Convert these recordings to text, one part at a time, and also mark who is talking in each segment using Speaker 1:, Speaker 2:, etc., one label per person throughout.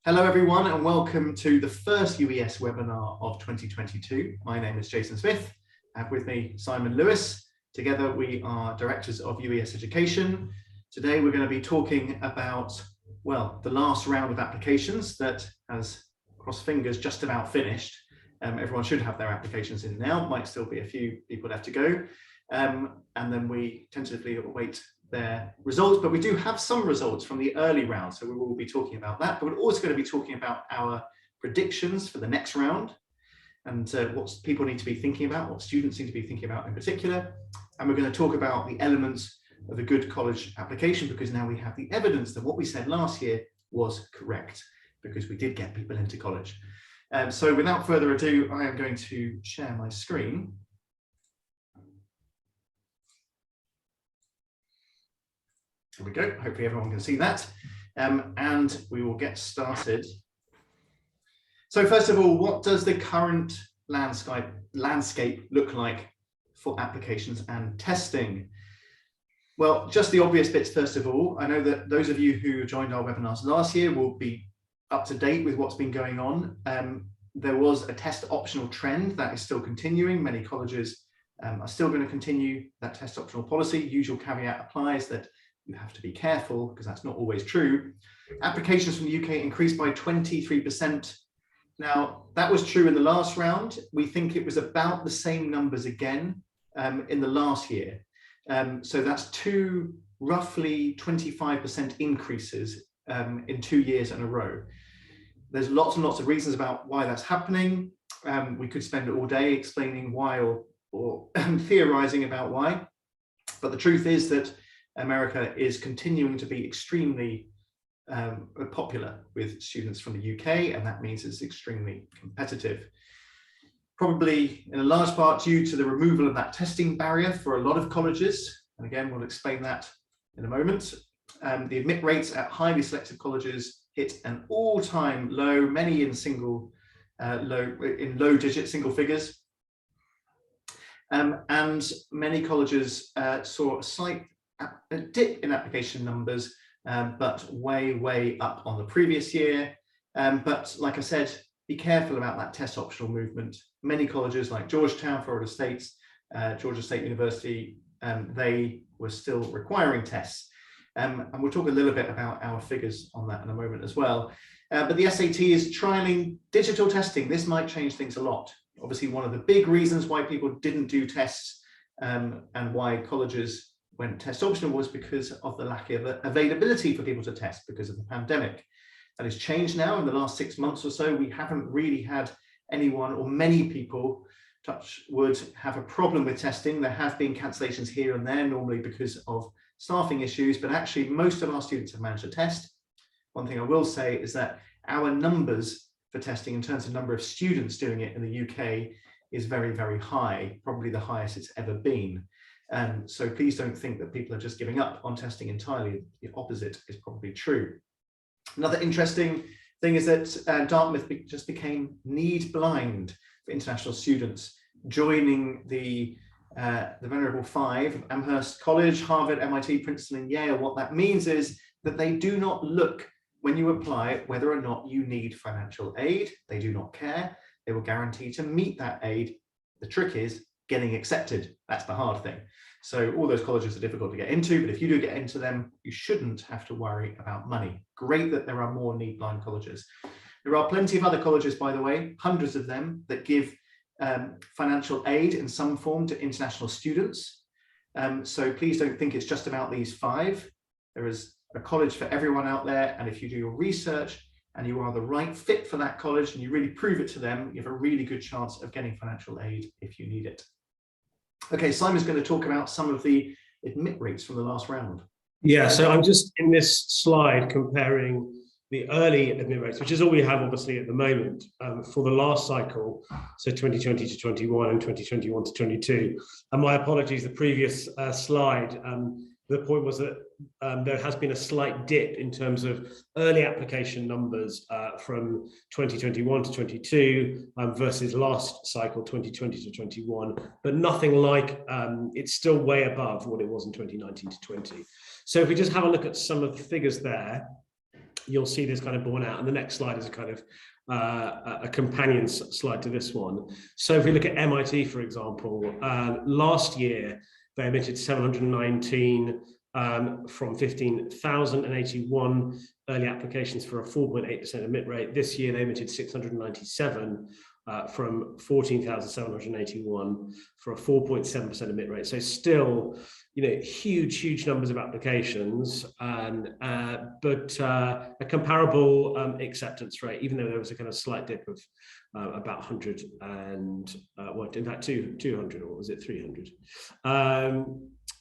Speaker 1: Hello everyone and welcome to the first UES webinar of 2022. My name is Jason Smith. I have with me Simon Lewis. Together we are Directors of UES Education. Today we're going to be talking about, well, the last round of applications that has, cross fingers, just about finished. Everyone should have their applications in now, might still be a few people left to go. And then we tentatively await their results, but we do have some results from the early round, so we will be talking about that. But we're also going to be talking about our predictions for the next round and what people need to be thinking about, what students need to be thinking about in particular. And we're going to talk about the elements of a good college application, because now we have the evidence that what we said last year was correct, because we did get people into college. So without further ado, I am going to share my screen. There we go. Hopefully everyone can see that. And we will get started. So first of all, what does the current landscape look like for applications and testing? Well, just the obvious bits first of all. I know that those of you who joined our webinars last year will be up to date with what's been going on. There was a test optional trend that is still continuing. Many colleges are still going to continue that test optional policy. Usual caveat applies that you have to be careful because that's not always true. Applications from the UK increased by 23%. Now, that was true in the last round. We think it was about the same numbers again in the last year. So that's two roughly 25% increases in 2 years in a row. There's lots and lots of reasons about why that's happening. We could spend all day explaining why or theorizing about why. But the truth is that America is continuing to be extremely popular with students from the UK, and that means it's extremely competitive. Probably in a large part due to the removal of that testing barrier for a lot of colleges. And again, we'll explain that in a moment. The admit rates at highly selective colleges hit an all-time low, many in low digit single figures. And many colleges saw a slight dip in application numbers, but way up on the previous year. But like I said, be careful about that test optional movement. Many colleges like Georgetown, Florida State, Georgia State University, they were still requiring tests. And we'll talk a little bit about our figures on that in a moment as well. But the SAT is trialing digital testing. This might change things a lot. Obviously, one of the big reasons why people didn't do tests and why colleges went test optional was because of the lack of availability for people to test because of the pandemic. That has changed now in the last 6 months or so. We haven't really had anyone or many people, touch wood, have a problem with testing. There have been cancellations here and there, normally because of staffing issues, but actually most of our students have managed to test. One thing I will say is that our numbers for testing in terms of number of students doing it in the UK is very high, probably the highest it's ever been. So please don't think that people are just giving up on testing entirely. The opposite is probably true. Another interesting thing is that Dartmouth just became need blind for international students, joining the Venerable Five, Amherst College, Harvard, MIT, Princeton, and Yale. What that means is that they do not look when you apply whether or not you need financial aid. They do not care. They will guarantee to meet that aid. The trick is getting accepted. That's the hard thing. So all those colleges are difficult to get into, but if you do get into them, you shouldn't have to worry about money. Great that there are more need blind colleges. There are plenty of other colleges, by the way, hundreds of them, that give financial aid in some form to international students. So please don't think it's just about these five. There is a college for everyone out there, and if you do your research and you are the right fit for that college and you really prove it to them, you have a really good chance of getting financial aid if you need it. Okay, Simon's going to talk about some of the admit rates from the last round.
Speaker 2: Yeah, so I'm just in this slide comparing the early admit rates, which is all we have obviously at the moment, for the last cycle, so 2020 to 21 and 2021 to 22. And my apologies, the previous slide, the point was that there has been a slight dip in terms of early application numbers from 2021 to 22 versus last cycle 2020 to 21, but nothing like, it's still way above what it was in 2019 to 20. So if we just have a look at some of the figures there, you'll see this kind of borne out. And the next slide is a kind of a companion slide to this one. So if we look at MIT, for example, last year they admitted 719 from 15,081 early applications for a 4.8% admit rate. This year they admitted 697 from 14,781 for a 4.7% admit rate. So still, huge numbers of applications, but a comparable acceptance rate, even though there was a kind of slight dip of about 100 and in fact 200, or was it 300?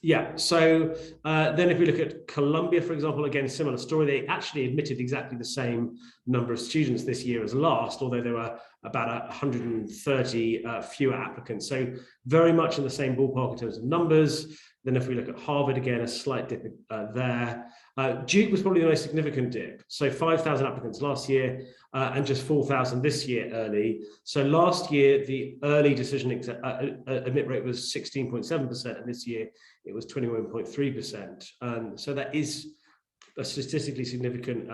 Speaker 2: Yeah, so then if we look at Columbia, for example, again, similar story. They actually admitted exactly the same number of students this year as last, although there were about 130 fewer applicants. So very much in the same ballpark in terms of numbers. Then if we look at Harvard, again, a slight dip there. Duke was probably the most significant dip. So 5,000 applicants last year and just 4,000 this year early. So last year, the early decision admit rate was 16.7%, and this year it was 21.3%. So that is a statistically significant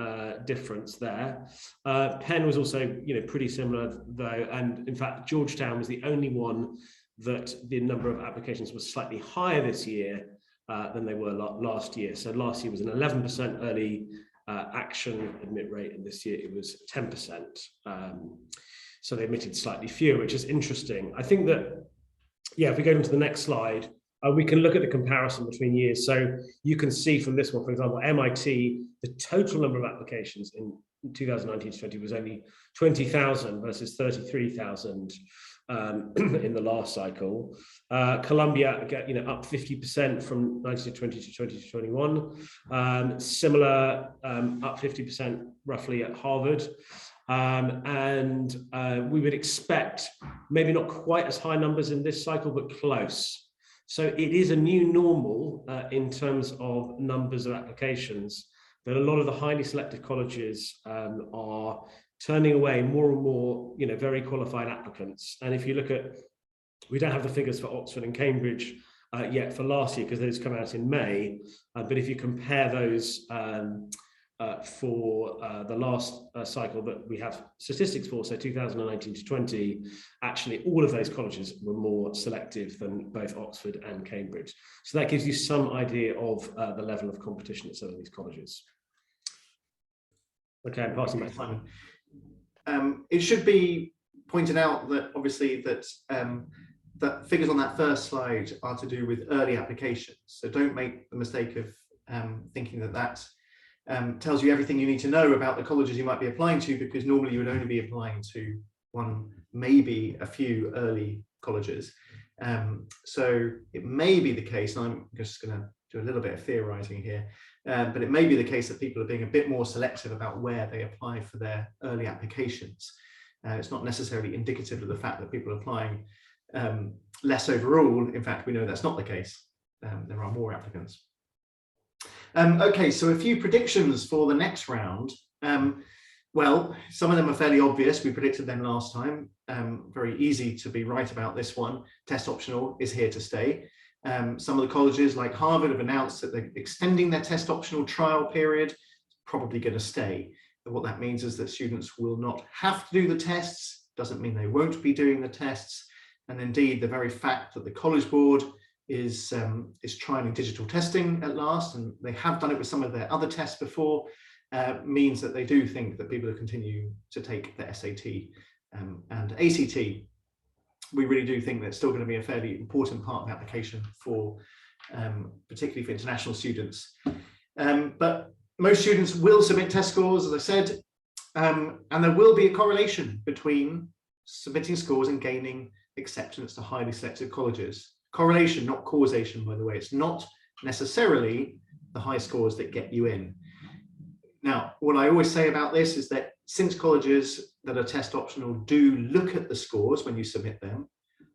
Speaker 2: difference there. Penn was also, pretty similar though, and in fact, Georgetown was the only one that the number of applications was slightly higher this year than they were last year. So last year was an 11% early action admit rate, and this year it was 10%. So they admitted slightly fewer, which is interesting. I think that, if we go into the next slide, we can look at the comparison between years. So you can see from this one, for example, MIT, the total number of applications in 2019 to 20 was only 20,000 versus 33,000 in the last cycle. Columbia, up 50% from 19 to 20 to 20 to 21. Similar, up 50% roughly at Harvard. And we would expect maybe not quite as high numbers in this cycle, but close. So it is a new normal in terms of numbers of applications, that a lot of the highly selective colleges are turning away more and more, very qualified applicants. And if you look at, we don't have the figures for Oxford and Cambridge yet for last year, because those come out in May. But if you compare those for the last cycle that we have statistics for, so 2019 to 20, actually all of those colleges were more selective than both Oxford and Cambridge. So that gives you some idea of the level of competition at some of these colleges. Okay, I'm passing back to Simon.
Speaker 1: It should be pointed out that obviously that that figures on that first slide are to do with early applications. So don't make the mistake of thinking that that tells you everything you need to know about the colleges you might be applying to, because normally you would only be applying to one, maybe a few early colleges. So it may be the case, and I'm just going to do a little bit of theorizing here, but it may be the case that people are being a bit more selective about where they apply for their early applications. It's not necessarily indicative of the fact that people are applying less overall. In fact, we know that's not the case. There are more applicants. Okay, so a few predictions for the next round. Well, some of them are fairly obvious. We predicted them last time. Very easy to be right about this one. Test optional is here to stay. Some of the colleges like Harvard have announced that they're extending their test optional trial period. It's probably going to stay. But what that means is that students will not have to do the tests. Doesn't mean they won't be doing the tests. And indeed, the very fact that the College Board is trialing digital testing at last, and they have done it with some of their other tests before, means that they do think that people will continue to take the SAT and ACT. We really do think that's still going to be a fairly important part of the application for, particularly for international students. But most students will submit test scores, as I said, and there will be a correlation between submitting scores and gaining acceptance to highly selective colleges. Correlation, not causation, by the way. It's not necessarily the high scores that get you in. Now, what I always say about this is that since colleges that are test optional do look at the scores when you submit them,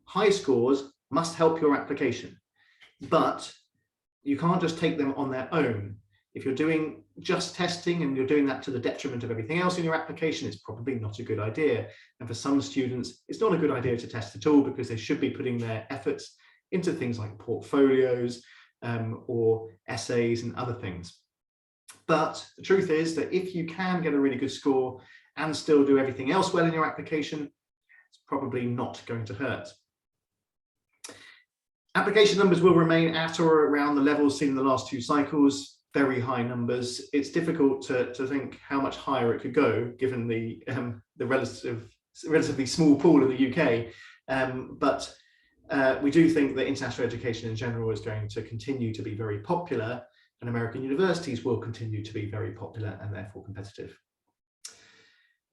Speaker 1: high scores must help your application, but you can't just take them on their own. If you're doing just testing and you're doing that to the detriment of everything else in your application, it's probably not a good idea. And for some students, it's not a good idea to test at all, because they should be putting their efforts into things like portfolios or essays and other things. But the truth is that if you can get a really good score and still do everything else well in your application, it's probably not going to hurt. Application numbers will remain at or around the levels seen in the last 2 cycles, very high numbers. It's difficult to think how much higher it could go, given the relatively small pool in the UK. But we do think that international education in general is going to continue to be very popular, and American universities will continue to be very popular and therefore competitive.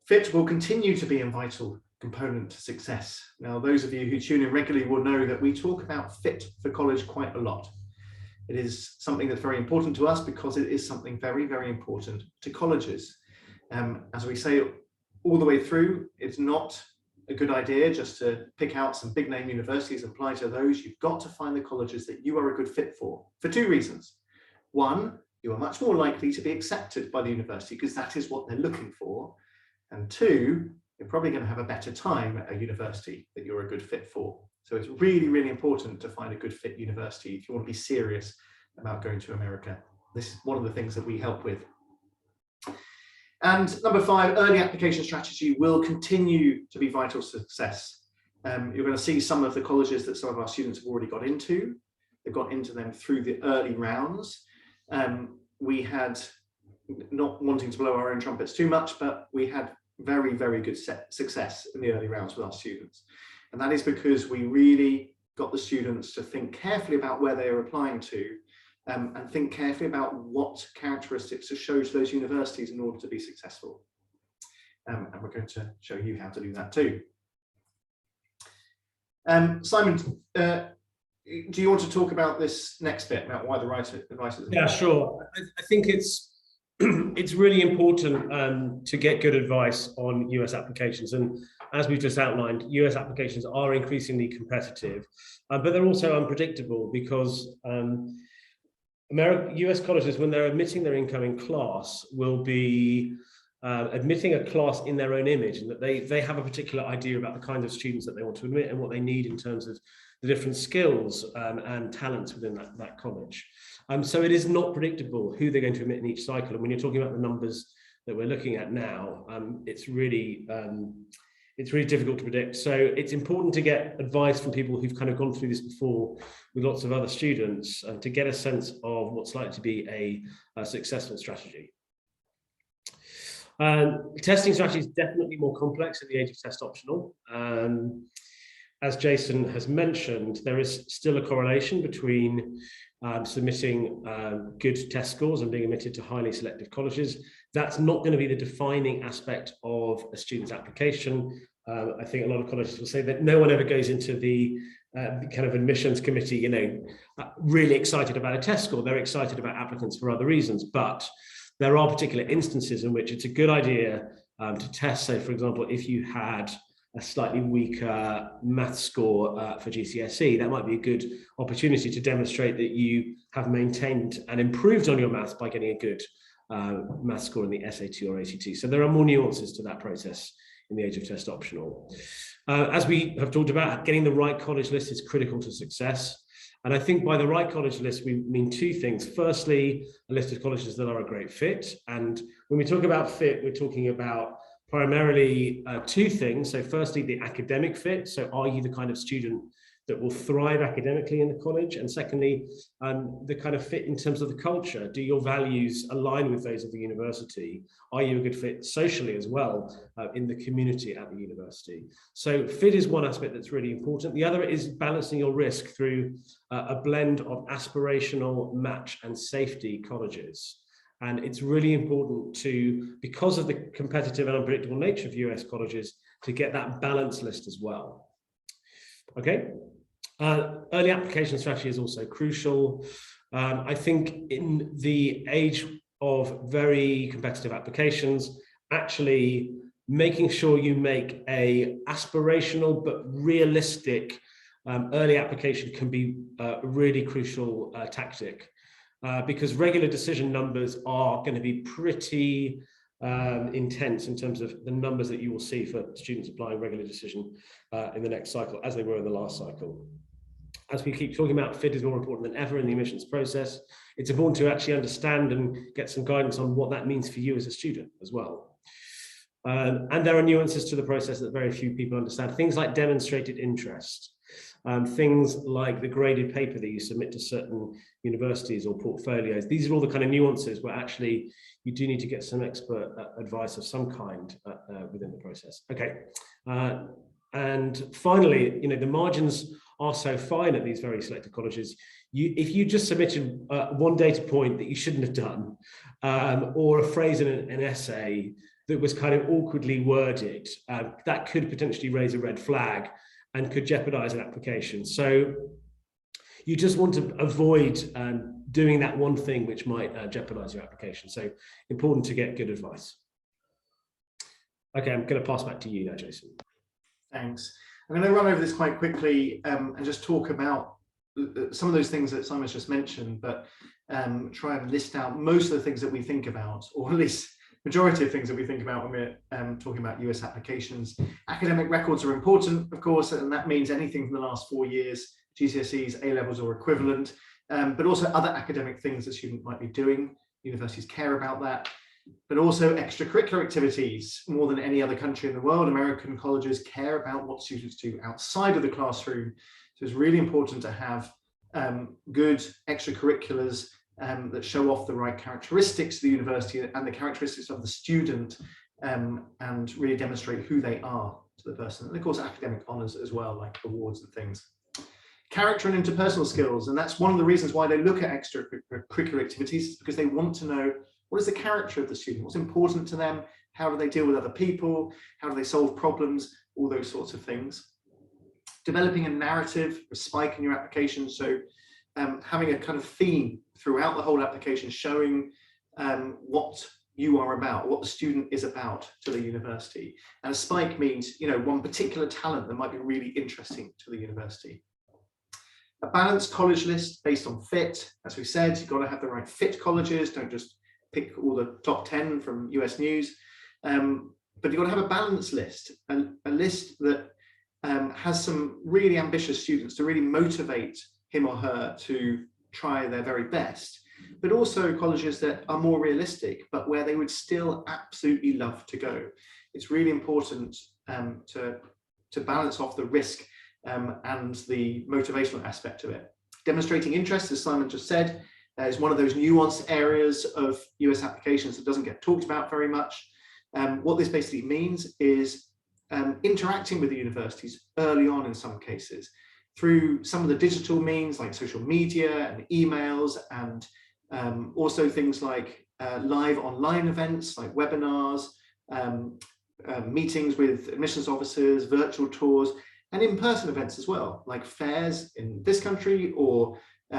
Speaker 1: Fit will continue to be a vital component to success. Now, those of you who tune in regularly will know that we talk about fit for college quite a lot. It is something that's very important to us because it is something very, very important to colleges. As we say all the way through, it's not a good idea just to pick out some big name universities and apply to those. You've got to find the colleges that you are a good fit for 2 reasons. One, you are much more likely to be accepted by the university because that is what they're looking for. And 2, you're probably going to have a better time at a university that you're a good fit for. So it's really, really important to find a good fit university if you want to be serious about going to America. This is one of the things that we help with. And number 5, early application strategy will continue to be vital to success. You're going to see some of the colleges that some of our students have already got into. They've got into them through the early rounds. We had, not wanting to blow our own trumpets too much, but we had very, very good success in the early rounds with our students. And that is because we really got the students to think carefully about where they are applying to, and think carefully about what characteristics to show to those universities in order to be successful. And we're going to show you how to do that too. Simon, do you want to talk about this next bit, about why the right advice is important?
Speaker 2: Yeah, sure. I think it's really important to get good advice on US applications. And as we've just outlined, US applications are increasingly competitive, but they're also unpredictable because US colleges, when they're admitting their incoming class, will be admitting a class in their own image, and that they have a particular idea about the kind of students that they want to admit and what they need in terms of the different skills and talents within that college. So it is not predictable who they're going to admit in each cycle. And when you're talking about the numbers that we're looking at now, it's really difficult to predict. So it's important to get advice from people who've kind of gone through this before with lots of other students to get a sense of what's likely to be a successful strategy. Testing strategy is definitely more complex at the age of test optional. As Jason has mentioned, there is still a correlation between submitting good test scores and being admitted to highly selective colleges. That's not going to be the defining aspect of a student's application. I think a lot of colleges will say that no one ever goes into the kind of admissions committee, really excited about a test score. They're excited about applicants for other reasons, but there are particular instances in which it's a good idea to test. So, for example, if you had a slightly weaker math score for GCSE, that might be a good opportunity to demonstrate that you have maintained and improved on your maths by getting a good math score in the SAT or ACT. So there are more nuances to that process in the age of test optional. As we have talked about, getting the right college list is critical to success. And I think by the right college list, we mean 2 things. Firstly, a list of colleges that are a great fit. And when we talk about fit, we're talking about primarily 2 things. So firstly, the academic fit. So are you the kind of student that will thrive academically in the college? And secondly, the kind of fit in terms of the culture. Do your values align with those of the university? Are you a good fit socially as well in the community at the university? So fit is one aspect that's really important. The other is balancing your risk through a blend of aspirational, match and safety colleges. And it's really important to, because of the competitive and unpredictable nature of US colleges, to get that balanced list as well. Okay. Early application strategy is also crucial. I think in the age of very competitive applications, actually making sure you make a aspirational but realistic early application can be a really crucial tactic. Because regular decision numbers are going to be pretty intense in terms of the numbers that you will see for students applying regular decision in the next cycle, as they were in the last cycle. as we keep talking about, fit is more important than ever in the admissions process. It's important to actually understand and get some guidance on what that means for you as a student as well. And there are nuances to the process that very few people understand. Things like demonstrated interest, things like the graded paper that you submit to certain universities or portfolios. These are all the kind of nuances where actually you do need to get some expert advice of some kind within the process. Okay, and finally, the margins are so fine at these very selected colleges. If you just submitted one data point that you shouldn't have done, or a phrase in an essay that was kind of awkwardly worded, that could potentially raise a red flag and could jeopardize an application. So you just want to avoid doing that one thing which might jeopardize your application. So important to get good advice. Okay, I'm going to pass back to you now, Jason.
Speaker 1: Thanks. I'm going to run over this quite quickly and just talk about some of those things that Simon's just mentioned, but try and list out most of the things that we think about, or at least majority of things that we think about when we're talking about US applications. Academic records are important, of course, and that means anything from the last 4 years, GCSEs, A-levels or equivalent, but also other academic things the student might be doing. Universities care about that, but also extracurricular activities. More than any other country in the world, American colleges care about what students do outside of the classroom. So it's really important to have good extracurriculars that show off the right characteristics of the university and the characteristics of the student, and really demonstrate who they are to the person. And of course, academic honours as well, like awards and things. Character and interpersonal skills, and that's one of the reasons why they look at extracurricular activities, because they want to know what is the character of the student, what's important to them, how do they deal with other people, how do they solve problems, all those sorts of things. Developing a narrative, a spike in your application, so having a kind of theme throughout the whole application, showing what you are about, what the student is about to the university. And a spike means, one particular talent that might be really interesting to the university. A balanced college list based on fit. As we said, you've got to have the right fit colleges. Don't just pick all the top 10 from US News. But you've got to have a balanced list, a list that has some really ambitious students to really motivate him or her to try their very best, but also colleges that are more realistic, but where they would still absolutely love to go. It's really important to balance off the risk and the motivational aspect of it. Demonstrating interest, as Simon just said, is one of those nuanced areas of US applications that doesn't get talked about very much. What this basically means is interacting with the universities early on in some cases, through some of the digital means like social media and emails, and also things like live online events like webinars, meetings with admissions officers, virtual tours, and in-person events as well, like fairs in this country or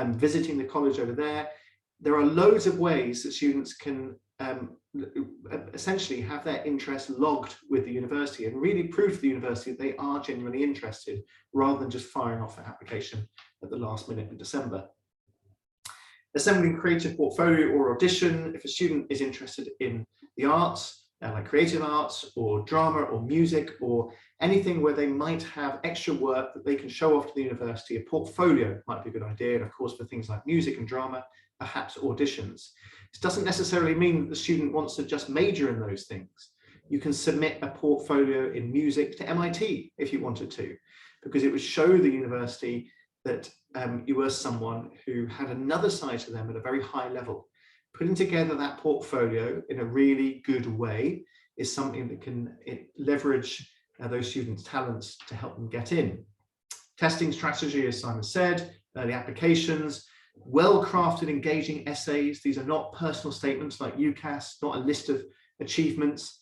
Speaker 1: visiting the college over there. There are loads of ways that students can essentially have their interest logged with the university and really prove to the university that they are genuinely interested, rather than just firing off an application at the last minute in December. Assembling creative portfolio or audition. If a student is interested in the arts, like creative arts or drama or music or anything where they might have extra work that they can show off to the university, a portfolio might be a good idea. And of course, for things like music and drama, perhaps auditions. This doesn't necessarily mean that the student wants to just major in those things. You can submit a portfolio in music to MIT if you wanted to, because it would show the university that you were someone who had another side to them at a very high level. Putting together that portfolio in a really good way is something that can leverage those students' talents to help them get in. Testing strategy, as Simon said, early applications, well-crafted, engaging essays. These are not personal statements like UCAS, not a list of achievements.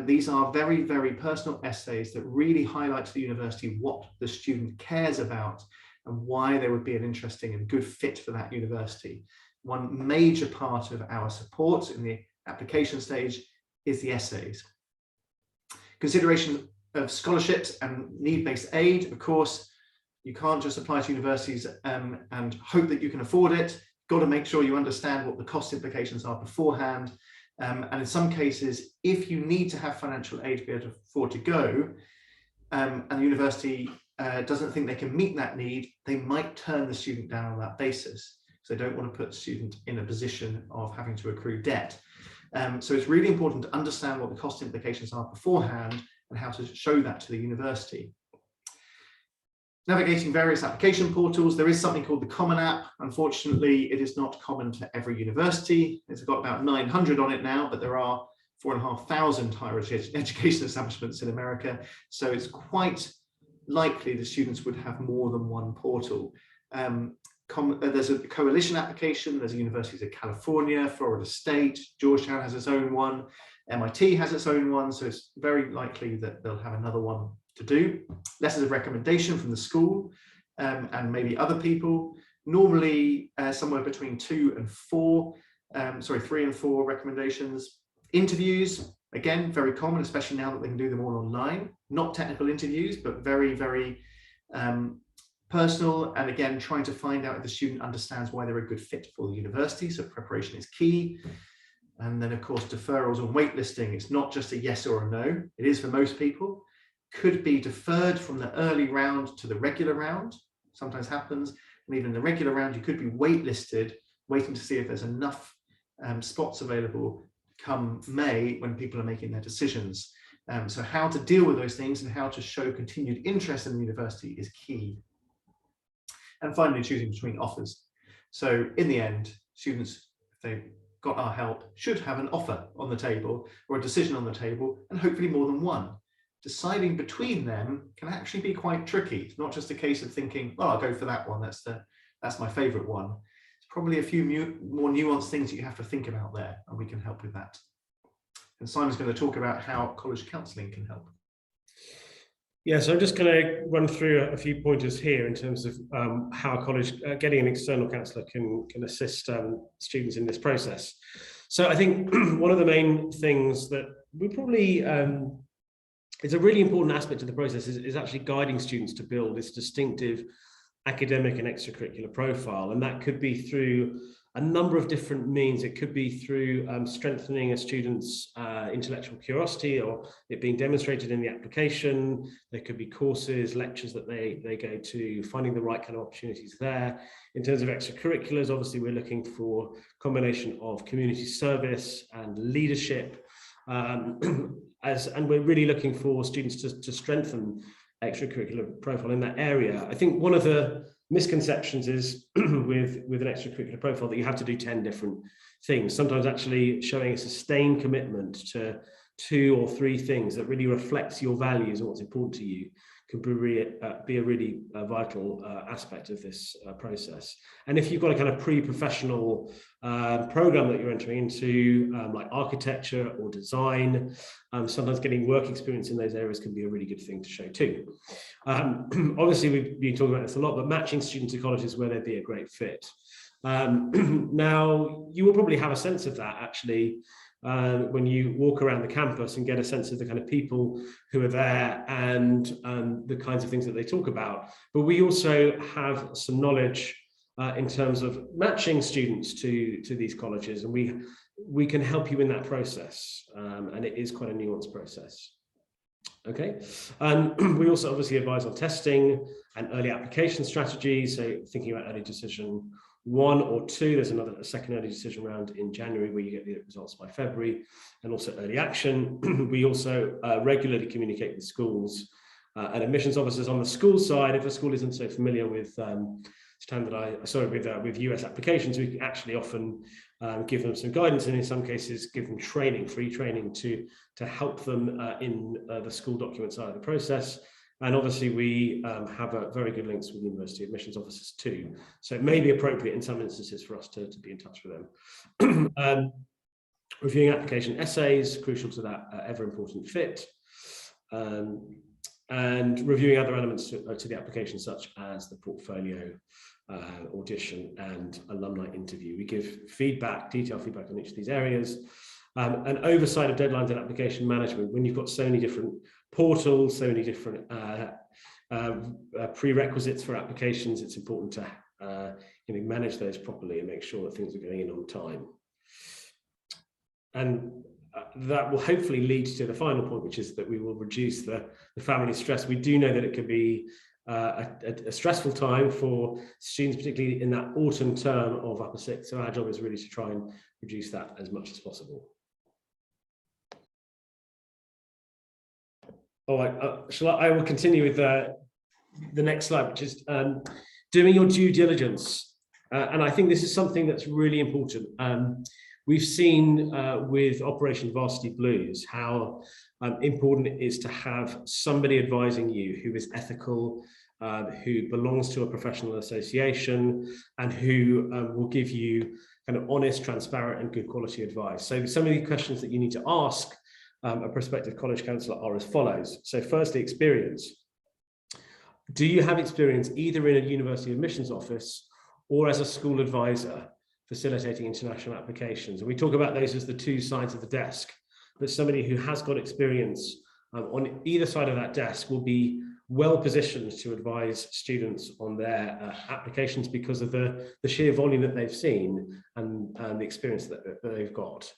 Speaker 1: These are very, very personal essays that really highlight to the university what the student cares about and why they would be an interesting and good fit for that university. One major part of our support in the application stage is the essays. Consideration of scholarships and need-based aid. Of course, you can't just apply to universities and hope that you can afford it. Got to make sure you understand what the cost implications are beforehand. And in some cases, if you need to have financial aid to be able to afford to go, and the university doesn't think they can meet that need, they might turn the student down on that basis. So they don't want to put the student in a position of having to accrue debt. So it's really important to understand what the cost implications are beforehand and how to show that to the university. Navigating various application portals, there is something called the Common App. Unfortunately, it is not common to every university. It's got about 900 on it now, but there are 4,500 higher education establishments in America. So it's quite likely the students would have more than one portal. There's a Coalition application, there's universities of California, Florida State, Georgetown has its own one, MIT has its own one, so it's very likely that they'll have another one to do. Letters of recommendation from the school and maybe other people, normally somewhere between 3 and 4 recommendations. Interviews, again, very common, especially now that they can do them all online. Not technical interviews, but very, very personal, and again, trying to find out if the student understands why they're a good fit for the university, so preparation is key. And then, of course, deferrals and waitlisting, it's not just a yes or a no, it is for most people. Could be deferred from the early round to the regular round, sometimes happens, and even in the regular round, you could be waitlisted, waiting to see if there's enough spots available come May when people are making their decisions. So how to deal with those things and how to show continued interest in the university is key. And finally, choosing between offers. So in the end, students, if they've got our help, should have an offer on the table or a decision on the table, and hopefully more than one. Deciding between them can actually be quite tricky. It's not just a case of thinking, well, I'll go for that one, that's my favorite one. It's probably a few more nuanced things that you have to think about there, and we can help with that. And Simon's going to talk about how college counselling can help.
Speaker 2: Yeah, so I'm just going to run through a few pointers here in terms of how college getting an external counsellor can assist students in this process. So I think one of the main things that we probably it's a really important aspect of the process is actually guiding students to build this distinctive academic and extracurricular profile, and that could be through a number of different means. It could be through strengthening a student's intellectual curiosity, or it being demonstrated in the application. There could be courses, lectures that they go to, finding the right kind of opportunities there. In terms of extracurriculars, obviously we're looking for a combination of community service and leadership, and we're really looking for students to strengthen extracurricular profile in that area. I think one of the misconceptions is with an extracurricular profile that you have to do 10 different things. Sometimes actually showing a sustained commitment to 2 or 3 things that really reflects your values and what's important to you can be a really vital aspect of this process. And if you've got a kind of pre-professional program that you're entering into, like architecture or design, sometimes getting work experience in those areas can be a really good thing to show too. Obviously, we've been talking about this a lot, but matching students to colleges where they'd be a great fit. Now, you will probably have a sense of that actually when you walk around the campus and get a sense of the kind of people who are there and the kinds of things that they talk about. But we also have some knowledge in terms of matching students to these colleges, and we can help you in that process, and it is quite a nuanced process. Okay, we also obviously advise on testing and early application strategies, so thinking about early decision 1 or 2, there's a second early decision round in January where you get the results by February, and also early action. We also regularly communicate with schools and admissions officers on the school side. If a school isn't so familiar with with US applications, we can actually often give them some guidance, and in some cases give them training, free training to help them in the school document side of the process. And obviously we have very good links with university admissions officers too. So it may be appropriate in some instances for us to be in touch with them. Reviewing application essays, crucial to that ever important fit. And reviewing other elements to the application, such as the portfolio, audition and alumni interview. We give feedback, detailed feedback on each of these areas. And oversight of deadlines and application management. When you've got so many different portals, so many different prerequisites for applications, it's important to manage those properly and make sure that things are going in on time. And that will hopefully lead to the final point, which is that we will reduce the family stress. We do know that it can be a stressful time for students, particularly in that autumn term of upper sixth. So our job is really to try and reduce that as much as possible. All right, I will continue with the next slide, which is doing your due diligence. And I think this is something that's really important. We've seen with Operation Varsity Blues how important it is to have somebody advising you who is ethical, who belongs to a professional association, and who will give you kind of honest, transparent, and good quality advice. So some of the questions that you need to ask a prospective college counsellor are as follows. So firstly, experience. Do you have experience either in a university admissions office or as a school advisor facilitating international applications? And we talk about those as the two sides of the desk, but somebody who has got experience on either side of that desk will be well positioned to advise students on their applications because of the sheer volume that they've seen and the experience that they've got.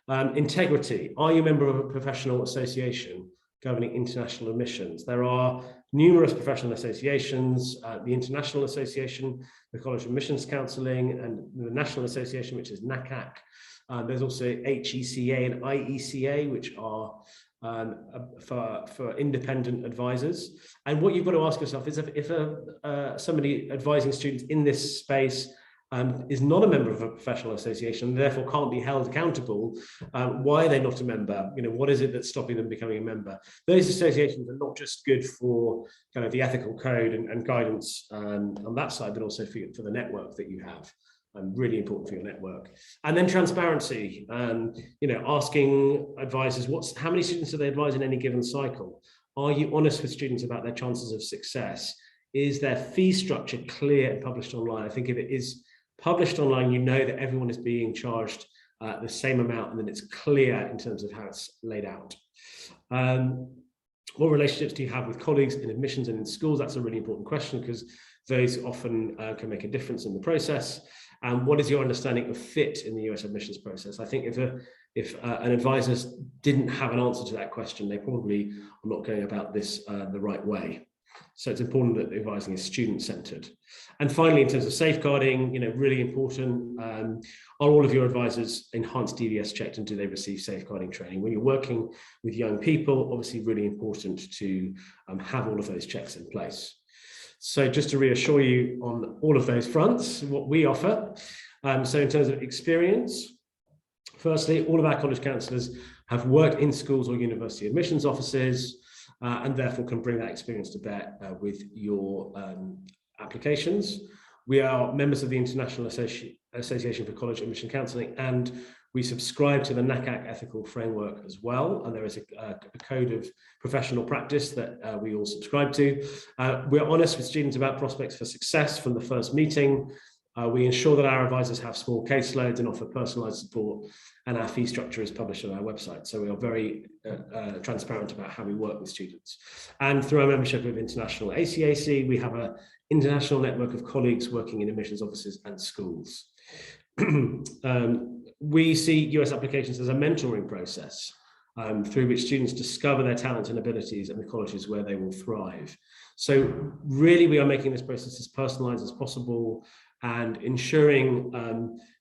Speaker 2: Integrity. Are you a member of a professional association governing international admissions? There are numerous professional associations, the International Association, the College of Admissions Counselling, and the National Association, which is NACAC. There's also HECA and IECA, which are for independent advisors. And what you've got to ask yourself is if somebody advising students in this space is not a member of a professional association, and therefore can't be held accountable, why are they not a member? You know, what is it that's stopping them becoming a member? Those associations are not just good for kind of the ethical code and guidance on that side, but also for the network that you have. Really important for your network. And then transparency, you know, asking advisors how many students do they advise in any given cycle? Are you honest with students about their chances of success? Is their fee structure clear and published online? I think if it is published online, you know that everyone is being charged the same amount, and then it's clear in terms of how it's laid out. What relationships do you have with colleagues in admissions and in schools? That's a really important question because those often can make a difference in the process. And what is your understanding of fit in the US admissions process? I think if an advisor didn't have an answer to that question, they probably are not going about this the right way. So it's important that the advising is student-centered. And finally, in terms of safeguarding, you know, really important, are all of your advisors enhanced DVS checked, and do they receive safeguarding training? When you're working with young people, obviously really important to have all of those checks in place. So just to reassure you on all of those fronts, what we offer. So in terms of experience, firstly, all of our college counsellors have worked in schools or university admissions offices, and therefore can bring that experience to bear with your applications. We are members of the International Association for College Admission Counselling, and we subscribe to the NACAC ethical framework as well, and there is a code of professional practice that we all subscribe to. We're honest with students about prospects for success from the first meeting. We ensure that our advisors have small caseloads and offer personalised support, and our fee structure is published on our website. So we are very transparent about how we work with students. And through our membership of International ACAC, we have an international network of colleagues working in admissions offices and schools. We see US applications as a mentoring process through which students discover their talents and abilities and the colleges where they will thrive. So really we are making this process as personalised as possible and ensuring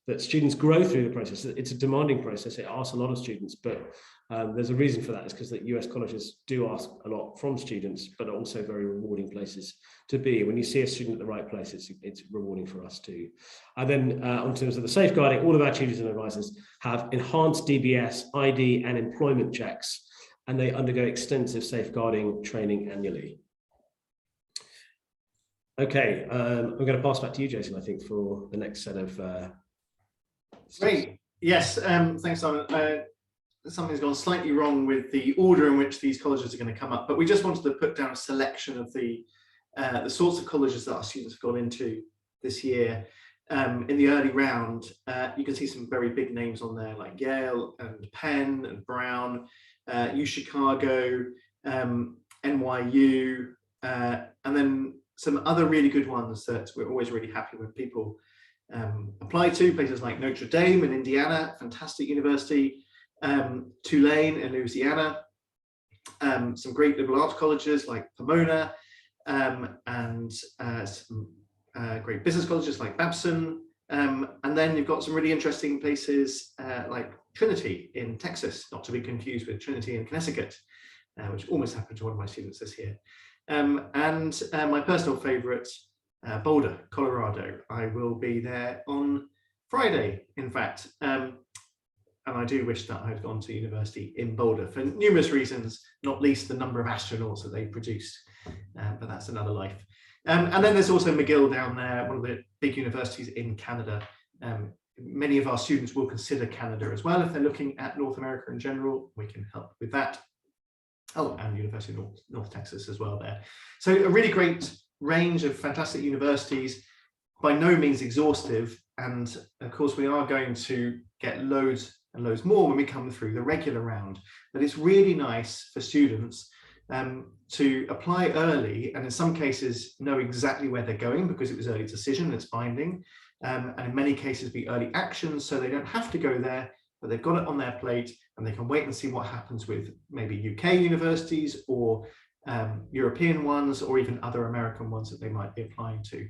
Speaker 2: that students grow through the process. It's a demanding process. It asks a lot of students, but there's a reason for that. It's because the US colleges do ask a lot from students, but are also very rewarding places to be. When you see a student at the right place, it's rewarding for us too. And then in terms of the safeguarding, all of our tutors and advisors have enhanced DBS, ID and employment checks, and they undergo extensive safeguarding training annually. Okay, I'm going to pass back to you, Jason, I think, for the next set of
Speaker 1: Great. Yes, thanks, Simon. Something's gone slightly wrong with the order in which these colleges are going to come up, but we just wanted to put down a selection of the sorts of colleges that our students have gone into this year. In the early round, you can see some very big names on there, like Yale and Penn and Brown, UChicago, NYU, and then some other really good ones that we're always really happy when people apply to, places like Notre Dame in Indiana, fantastic university, Tulane in Louisiana, some great liberal arts colleges like Pomona, and some great business colleges like Babson. And then you've got some really interesting places like Trinity in Texas, not to be confused with Trinity in Connecticut, which almost happened to one of my students this year. And my personal favorite, Boulder, Colorado. I will be there on Friday, in fact. And I do wish that I had gone to university in Boulder for numerous reasons, not least the number of astronauts that they produced, but that's another life. And then there's also McGill down there, one of the big universities in Canada. Many of our students will consider Canada as well if they're looking at North America in general. We can help with that. Oh, and University of North Texas as well there. So a really great range of fantastic universities, by no means exhaustive. And of course, we are going to get loads and loads more when we come through the regular round. But it's really nice for students to apply early, and in some cases know exactly where they're going because it was early decision, it's binding, and in many cases be early actions, so they don't have to go there, but they've got it on their plate and they can wait and see what happens with maybe UK universities or European ones, or even other American ones that they might be applying to.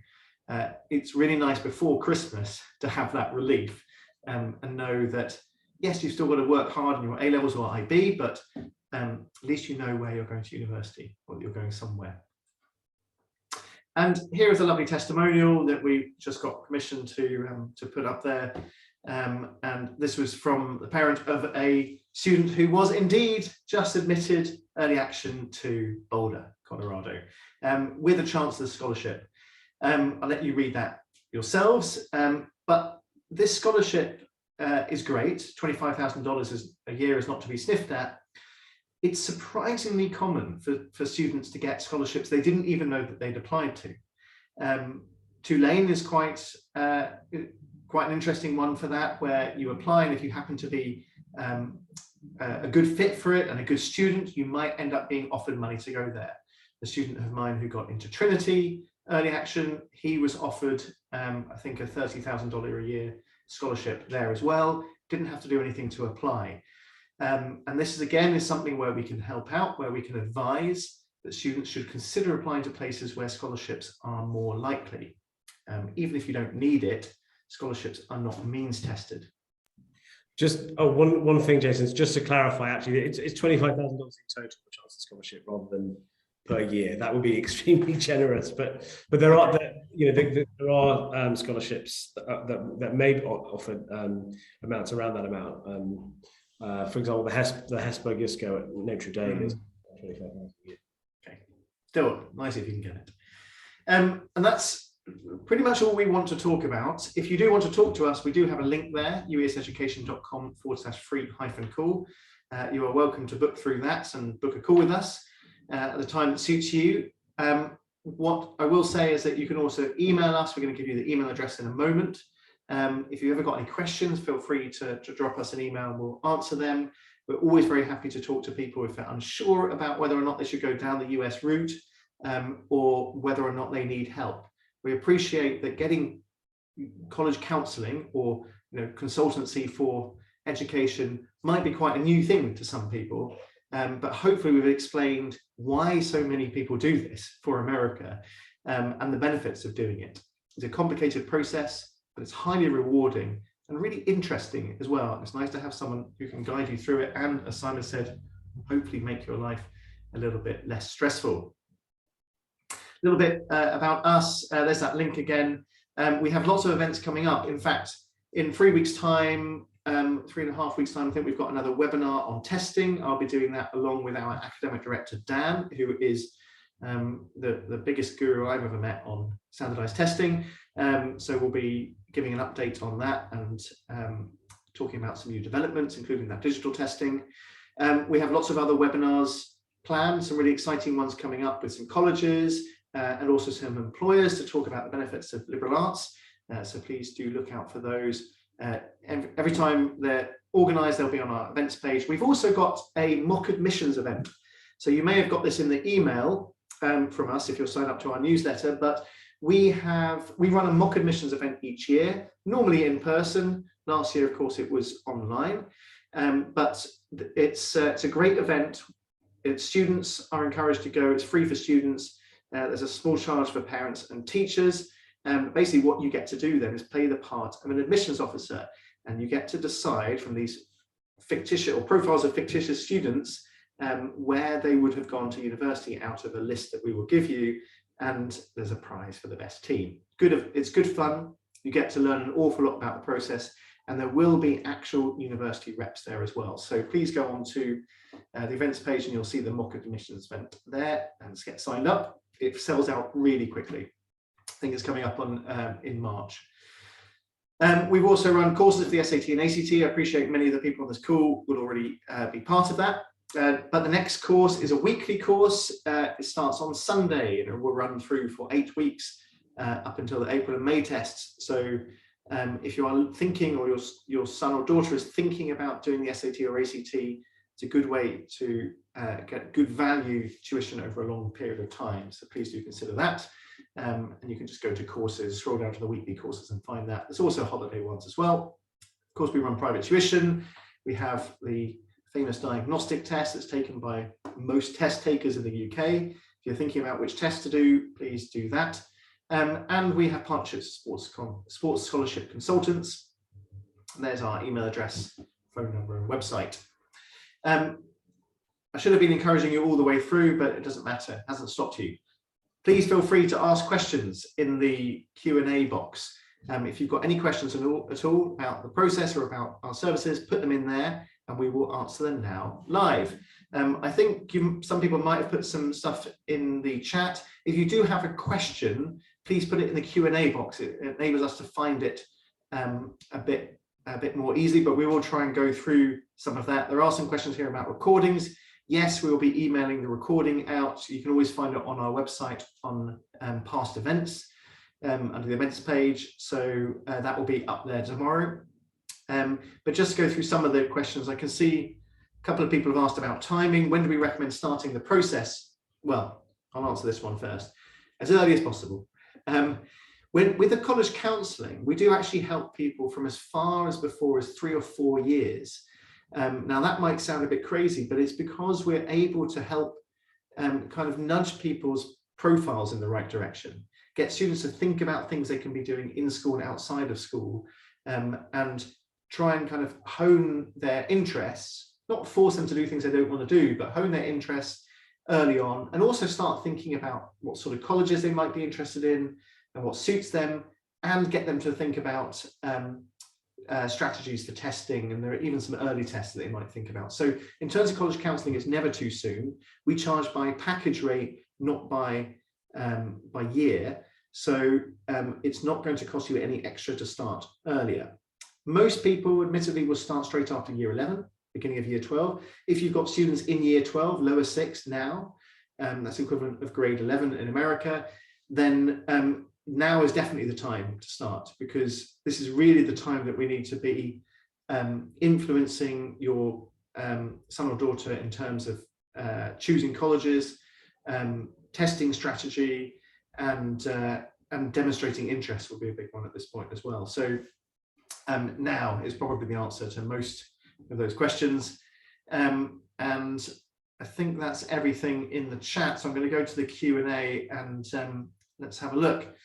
Speaker 1: It's really nice before Christmas to have that relief and know that, yes, you've still got to work hard in your A-levels or IB, but at least you know where you're going to university, or you're going somewhere. And here is a lovely testimonial that we just got permission to put up there. And this was from the parent of a student who was indeed just admitted early action to Boulder, Colorado, with a Chancellor's Scholarship. I'll let you read that yourselves. But this scholarship is great. $25,000 a year is not to be sniffed at. It's surprisingly common for students to get scholarships they didn't even know that they'd applied to. Tulane is quite an interesting one for that, where you apply, and if you happen to be a good fit for it and a good student, you might end up being offered money to go there. A student of mine who got into Trinity early action, he was offered, I think, a $30,000 a year scholarship there as well. Didn't have to do anything to apply. And this is, again, is something where we can help out, where we can advise that students should consider applying to places where scholarships are more likely. Even if you don't need it, scholarships are not means tested.
Speaker 2: Just one thing, Jason, just to clarify, actually, it's $25,000 in total for Chancellor's Scholarship rather than per year. That would be extremely generous, but there are there are scholarships that may offer amounts around that amount. For example, the Hesburgh ISCO at Notre Dame is $25,000 a year.
Speaker 1: Okay, still nice if you can get it. And that's pretty much all we want to talk about. If you do want to talk to us, we do have a link there, ueseducation.com/free-call. You are welcome to book through that and book a call with us at the time that suits you. What I will say is that you can also email us. We're going to give you the email address in a moment. If you've ever got any questions, feel free to drop us an email and we'll answer them. We're always very happy to talk to people if they're unsure about whether or not they should go down the US route or whether or not they need help. We appreciate that getting college counselling or consultancy for education might be quite a new thing to some people, but hopefully we've explained why so many people do this for America and the benefits of doing it. It's a complicated process, but it's highly rewarding and really interesting as well. It's nice to have someone who can guide you through it and, as Simon said, hopefully make your life a little bit less stressful. A little bit about us, there's that link again. We have lots of events coming up. In fact, in 3 weeks' time, 3.5 weeks' time, I think we've got another webinar on testing. I'll be doing that along with our academic director, Dan, who is the biggest guru I've ever met on standardized testing. So we'll be giving an update on that and talking about some new developments, including that digital testing. We have lots of other webinars planned, some really exciting ones coming up with some colleges and also some employers to talk about the benefits of liberal arts. So please do look out for those. Every time they're organized, they'll be on our events page. We've also got a mock admissions event. So you may have got this in the email from us if you're signed up to our newsletter, but we run a mock admissions event each year, normally in person. Last year, of course, it was online, but it's a great event. Students are encouraged to go. It's free for students. There's a small charge for parents and teachers. Basically what you get to do then is play the part of an admissions officer, and you get to decide from these fictitious or profiles of fictitious students where they would have gone to university out of a list that we will give you, and there's a prize for the best team. It's good fun. You get to learn an awful lot about the process, and there will be actual university reps there as well. So please go on to the events page and you'll see the mock admissions event there, and get signed up. It sells out really quickly. I think it's coming up on in March. We've also run courses for the SAT and ACT. I appreciate many of the people on this call will already be part of that. But the next course is a weekly course. It starts on Sunday and it will run through for 8 weeks up until the April and May tests. So if you are thinking, or your son or daughter is thinking about doing the SAT or ACT, it's a good way to get good value tuition over a long period of time. So please do consider that. And you can just go to courses, scroll down to the weekly courses and find that. There's also holiday ones as well. Of course, we run private tuition. We have the famous diagnostic test that's taken by most test takers in the UK. If you're thinking about which test to do, please do that. And we have partnerships with sports scholarship consultants. And there's our email address, phone number, and website. I should have been encouraging you all the way through, but it doesn't matter, it hasn't stopped you. Please feel free to ask questions in the Q&A box. If you've got any questions at all about the process or about our services, put them in there and we will answer them now live. I think some people might have put some stuff in the chat. If you do have a question, please put it in the Q&A box. It enables us to find it a bit more easily, but we will try and go through some of that. There are some questions here about recordings. Yes, we will be emailing the recording out. You can always find it on our website on past events under the events page. So that will be up there tomorrow. But just to go through some of the questions, I can see a couple of people have asked about timing. When do we recommend starting the process? Well, I'll answer this one first. As early as possible. With the college counselling, we do actually help people from as far as before as 3 or 4 years. Now that might sound a bit crazy, but it's because we're able to help kind of nudge people's profiles in the right direction, get students to think about things they can be doing in school and outside of school, and try and kind of hone their interests, not force them to do things they don't want to do, but hone their interests early on, and also start thinking about what sort of colleges they might be interested in and what suits them, and get them to think about strategies for testing, and there are even some early tests that they might think about. So in terms of college counselling, it's never too soon. We charge by package rate, not by year. So it's not going to cost you any extra to start earlier. Most people, admittedly, will start straight after year 11, beginning of year 12. If you've got students in year 12, lower 6 now, that's equivalent of grade 11 in America, then now is definitely the time to start, because this is really the time that we need to be influencing your son or daughter in terms of choosing colleges, testing strategy, and demonstrating interest will be a big one at this point as well. So now is probably the answer to most of those questions. And I think that's everything in the chat. So I'm going to go to the Q&A and let's have a look.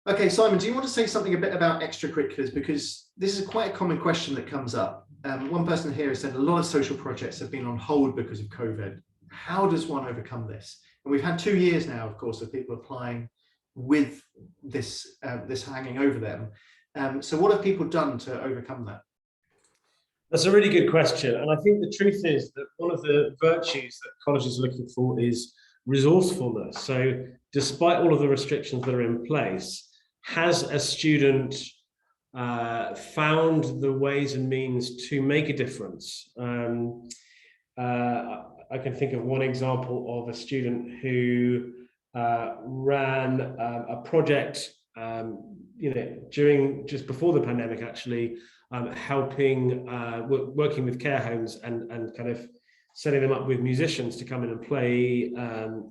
Speaker 1: Okay, Simon, do you want to say something a bit about extracurriculars? Because this is quite a common question that comes up. One person here has said a lot of social projects have been on hold because of COVID. How does one overcome this? And we've had 2 years now, of course, of people applying with this, this hanging over them. So what have people done to overcome that?
Speaker 2: That's a really good question. And I think the truth is that one of the virtues that colleges are looking for is resourcefulness. So despite all of the restrictions that are in place, has a student found the ways and means to make a difference? I can think of one example of a student who ran a project, just before the pandemic, actually, helping, working with care homes and kind of setting them up with musicians to come in and play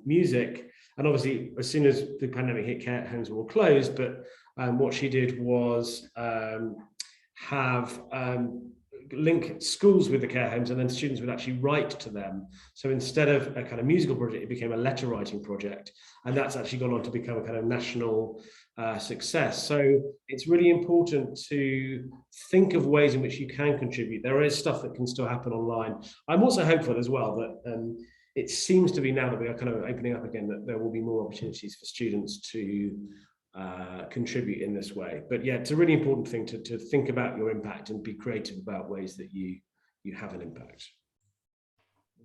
Speaker 2: music. And obviously, as soon as the pandemic hit, care homes were all closed. But what she did was have link schools with the care homes, and then students would actually write to them. So instead of a kind of musical project, it became a letter writing project, and that's actually gone on to become a kind of national success. So it's really important to think of ways in which you can contribute. There is stuff that can still happen online. I'm also hopeful as well that it seems to be, now that we are kind of opening up again, that there will be more opportunities for students to contribute in this way. But yeah, it's a really important thing to think about your impact and be creative about ways that you have an impact.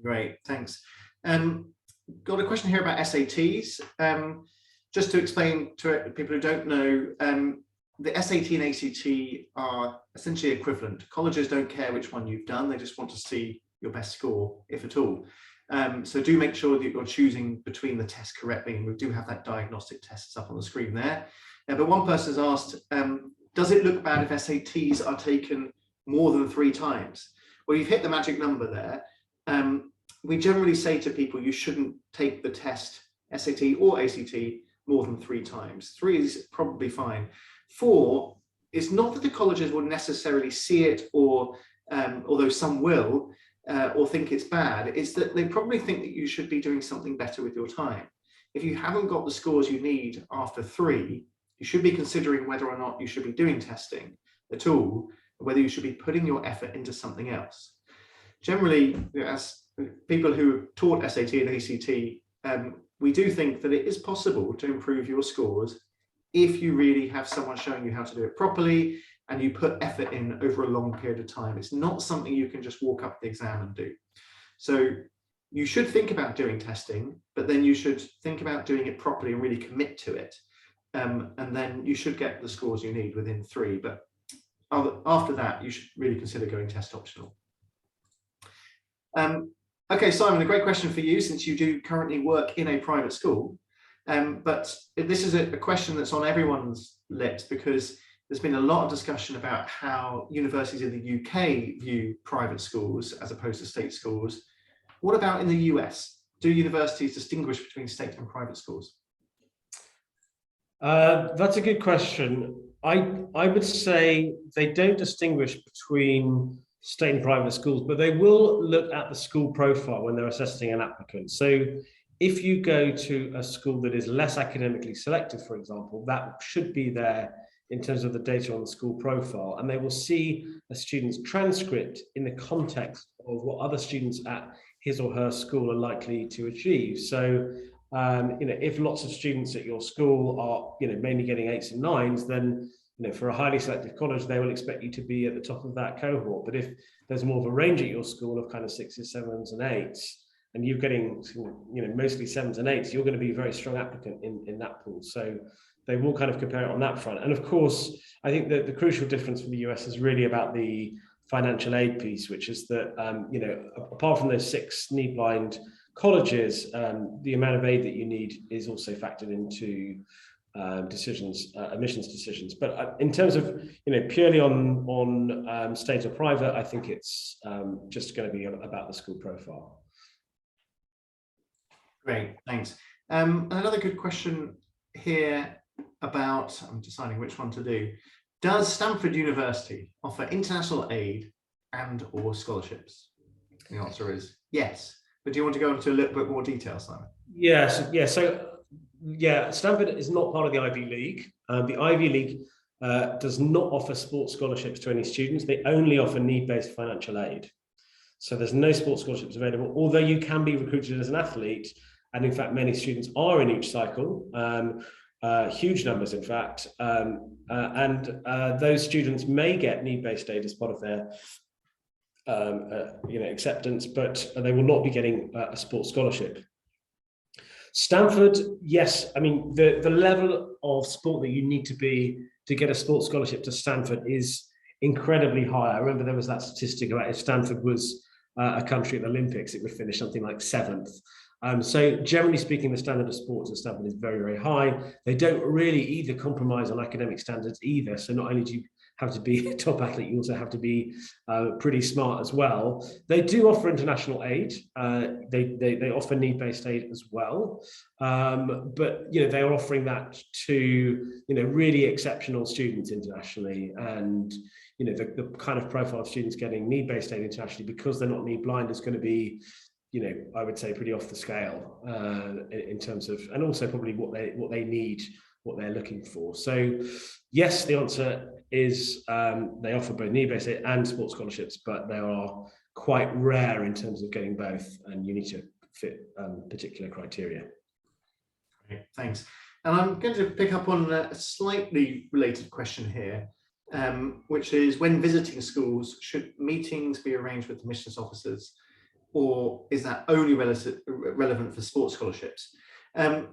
Speaker 1: Great, thanks. Got a question here about SATs. Just to explain to people who don't know, the SAT and ACT are essentially equivalent. Colleges don't care which one you've done, they just want to see your best score, if at all. So do make sure that you're choosing between the tests correctly, and we do have that diagnostic test up on the screen there. But one person has asked, does it look bad if SATs are taken more than 3 times? Well, you've hit the magic number there. We generally say to people you shouldn't take the test, SAT or ACT, more than 3 times. 3 is probably fine. 4 is not that the colleges will necessarily see it, or although some will, or think it's bad, is that they probably think that you should be doing something better with your time. If you haven't got the scores you need after 3, you should be considering whether or not you should be doing testing at all, or whether you should be putting your effort into something else. Generally, as people who taught SAT and ACT, we do think that it is possible to improve your scores if you really have someone showing you how to do it properly and you put effort in over a long period of time. It's not something you can just walk up the exam and do. So you should think about doing testing, but then you should think about doing it properly and really commit to it. And then you should get the scores you need within 3. But after that, you should really consider going test optional. Okay, Simon, a great question for you, since you do currently work in a private school. But this is a question that's on everyone's lips, because there's been a lot of discussion about how universities in the UK view private schools as opposed to state schools. What about in the US? Do universities distinguish between state and private schools?
Speaker 2: That's a good question. I would say they don't distinguish between state and private schools, but they will look at the school profile when they're assessing an applicant. So if you go to a school that is less academically selective, for example, that should be there in terms of the data on the school profile, and they will see a student's transcript in the context of what other students at his or her school are likely to achieve. So if lots of students at your school are mainly getting 8s and 9s, then for a highly selective college, they will expect you to be at the top of that cohort. But if there's more of a range at your school of kind of 6s, 7s, and 8s, and you're getting mostly 7s and 8s, you're going to be a very strong applicant in that pool. So they will kind of compare it on that front. And of course, I think that the crucial difference for the US is really about the financial aid piece, which is that apart from those 6 need-blind colleges, the amount of aid that you need is also factored into admissions decisions. But in terms of purely on state or private, I think it's just going to be about the school profile.
Speaker 1: Great, thanks. Another good question here about, I'm deciding which one to do. Does Stanford University offer international aid and or scholarships? The answer is yes. But do you want to go into a little bit more detail, Simon?
Speaker 2: Yes, yeah. So yeah, Stanford is not part of the Ivy League. The Ivy League does not offer sports scholarships to any students. They only offer need-based financial aid. So there's no sports scholarships available, although you can be recruited as an athlete. And in fact, many students are in each cycle, huge numbers, in fact. And those students may get need-based aid as part of their acceptance, but they will not be getting a sports scholarship. Stanford, yes, I mean, the level of sport that you need to be to get a sports scholarship to Stanford is incredibly high. I remember there was that statistic about if Stanford was a country at the Olympics, it would finish something like 7th. So generally speaking, the standard of sports at Stanford is very, very high. They don't really either compromise on academic standards either. So not only do you have to be a top athlete, you also have to be pretty smart as well. They do offer international aid. They offer need-based aid as well. But they are offering that to really exceptional students internationally. And the kind of profile of students getting need-based aid internationally, because they're not need blind, is going to be, I would say, pretty off the scale in terms of, and also probably what they need, what they're looking for. So yes, the answer is they offer both need-based aid and sports scholarships, but they are quite rare in terms of getting both, and you need to fit particular criteria.
Speaker 1: Great, thanks. And I'm going to pick up on a slightly related question here, which is, when visiting schools, should meetings be arranged with admissions officers, or is that only relevant for sports scholarships?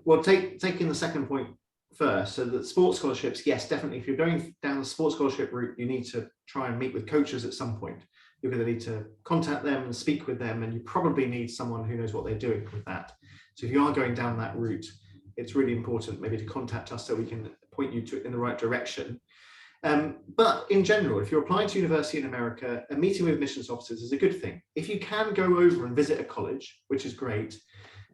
Speaker 1: Well, taking the second point first, so that sports scholarships, yes, definitely. If you're going down the sports scholarship route, you need to try and meet with coaches at some point. You're going to need to contact them and speak with them, and you probably need someone who knows what they're doing with that. So if you are going down that route, it's really important maybe to contact us so we can point you in the right direction. But in general, if you're applying to university in America, a meeting with admissions officers is a good thing. If you can go over and visit a college, which is great,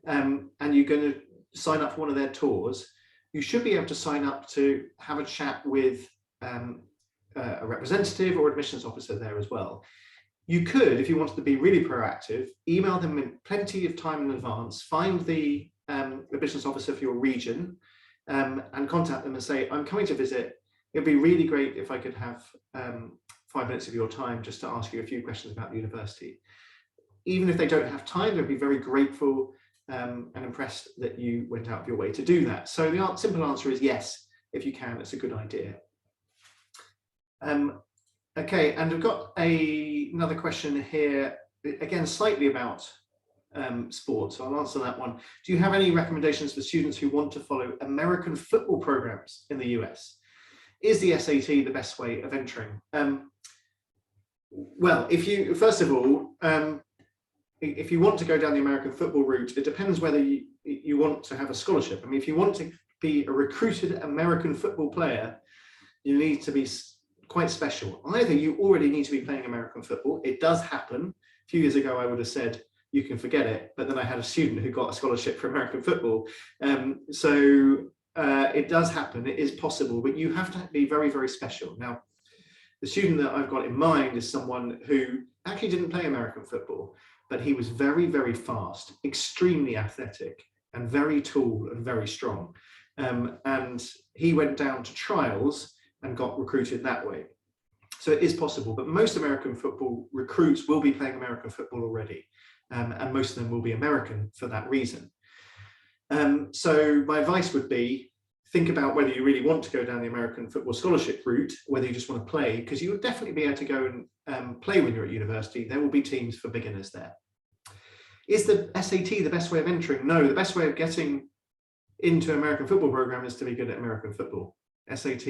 Speaker 1: and you're going to sign up for one of their tours, you should be able to sign up to have a chat with a representative or admissions officer there as well. You could, if you wanted to be really proactive, email them in plenty of time in advance, find the admissions officer for your region, and contact them and say, I'm coming to visit. It'd be really great if I could have 5 minutes of your time just to ask you a few questions about the university. Even if they don't have time, they'd be very grateful and impressed that you went out of your way to do that. So the simple answer is yes, if you can, it's a good idea. Okay, and we've got another question here, again, slightly about sports. So I'll answer that one. Do you have any recommendations for students who want to follow American football programs in the US? Is the SAT the best way of entering? Well, first of all, if you want to go down the American football route, it depends whether you want to have a scholarship. I mean, if you want to be a recruited American football player, you need to be quite special. Either you already need to be playing American football. It does happen. A few years ago, I would have said, you can forget it. But then I had a student who got a scholarship for American football. It does happen. It is possible, but you have to be very, very special. Now, the student that I've got in mind is someone who actually didn't play American football, but he was very, very fast, extremely athletic, and very tall and very strong. And he went down to trials and got recruited that way. So it is possible, but most American football recruits will be playing American football already. And most of them will be American for that reason. So my advice would be, think about whether you really want to go down the American football scholarship route, whether you just want to play, because you will definitely be able to go and play when you're at university. There will be teams for beginners there. Is the SAT the best way of entering? No, the best way of getting into an American football program is to be good at American football. SAT